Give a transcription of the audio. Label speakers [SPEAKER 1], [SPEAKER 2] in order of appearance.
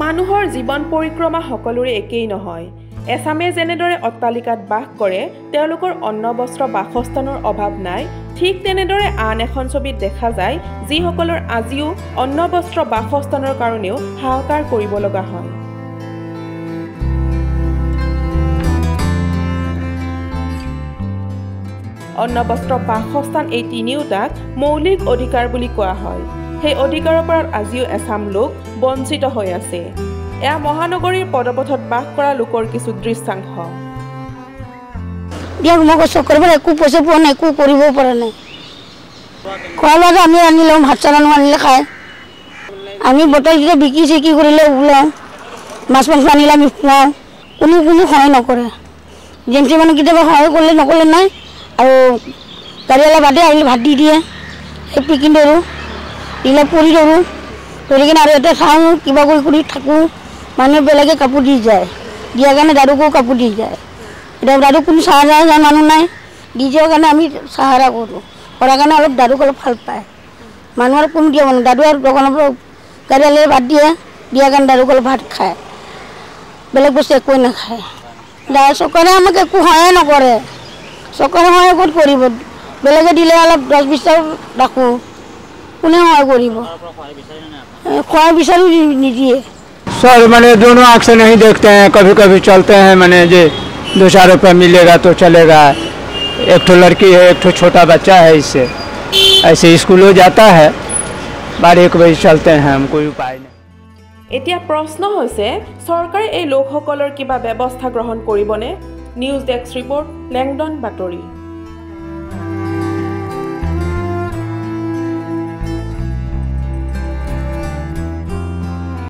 [SPEAKER 1] মানুহৰ জীৱন পৰিক্ৰমা সকলোৰে একেই নহয়। এছামে যেনেদৰে অট্টালিকাত বাস কৰে, তেওঁলোকৰ অন্ন বস্ত্ৰ বাসস্থানৰ অভাৱ নাই, ঠিক তেনেদৰে আন এখন ছবিত দেখা যায় যিসকলৰ আজিও অন্ন বস্ত্ৰ বাসস্থানৰ কাৰণেও হাহাকাৰ কৰিব লগা হয়। অন্ন বস্ত্ৰ বাসস্থান এই তিনিওটাক মৌলিক অধিকাৰ বুলি কোৱা হয়। সেই অধিকাৰৰ পৰা আজিও এছাম লোক বঞ্চিত হৈ আছে। এয়া মহানগৰীৰ পদপথত বাস কৰা লোকৰ কিছু দৃশ্যাংশ।
[SPEAKER 2] একো পইচা পোৱা নাই, একো কৰিব পৰা নাই। খোৱা লোৱাটো আমি আনি লওঁ, ভাত চাত আনিলে খায়। আমি বটলকেইটা বিক্ৰী চিক্ৰী কৰিলে ওলাওঁ, মাছ মাংস আনিলে আমি খুৱাওঁ। কোনো সহায় নকৰে। যেনে মানে কেতিয়াবা সহায় কৰিলে নকৰিলে নাই। আৰু গাড়ীৱালা বাদে আহিলে ভাত দি দিয়ে, সেই পিকি ধৰোঁ, দিলে পৰি ধৰোঁ, ধৰি কিনে আৰু ইয়াতে খাওঁ, কিবা কৰি থাকোঁ। মানুহে বেলেগে কাপোৰ দি যায়, দিয়াৰ কাৰণে দাদুকো কাপোৰ দি যায়। এতিয়া দাদু কোনো চাহাৰা যায় মানুহ নাই, দি যোৱাৰ কাৰণে আমি চাহাৰা কৰোঁ। কৰাৰ কাৰণে অলপ দাদুক অলপ ভাল পায়। মানুহ আৰু কোনো দিয়া মানুহ, দাদু আৰু দোকানৰ পৰা গাড়ীৱালাই ভাত দিয়ে, দিয়াৰ কাৰণে দাদুক অলপ ভাত খায়, বেলেগ বস্তু একোৱে নাখায়। চৰকাৰে আমাক একো সহায় নকৰে। চৰকাৰে সহায় ক'ত কৰিব? বেলেগে দিলে অলপ 10-20 ৰাখোঁ, কোনে সহায় কৰিব? সহায় বিচাৰি নিদিয়ে।
[SPEAKER 3] सर मैंने दोनों आँख से नहीं देखते हैं, कभी कभी चलते हैं, मैंने जो 2-4 रुपये मिलेगा तो चलेगा। एक ठो लड़की है, एक ठो छोटा बच्चा है, इससे ऐसे स्कूल जाता है, 12-1 बजे चलते हैं, हम कोई उपाय नहीं।
[SPEAKER 1] এতিয়া প্ৰশ্ন হৈছে চৰকাৰে এই লোকসকলৰ কিবা ব্যৱস্থা গ্ৰহণ কৰিবনে? নিউজ ডেস্ক ৰিপৰ্ট, লেংডন বাতৰি।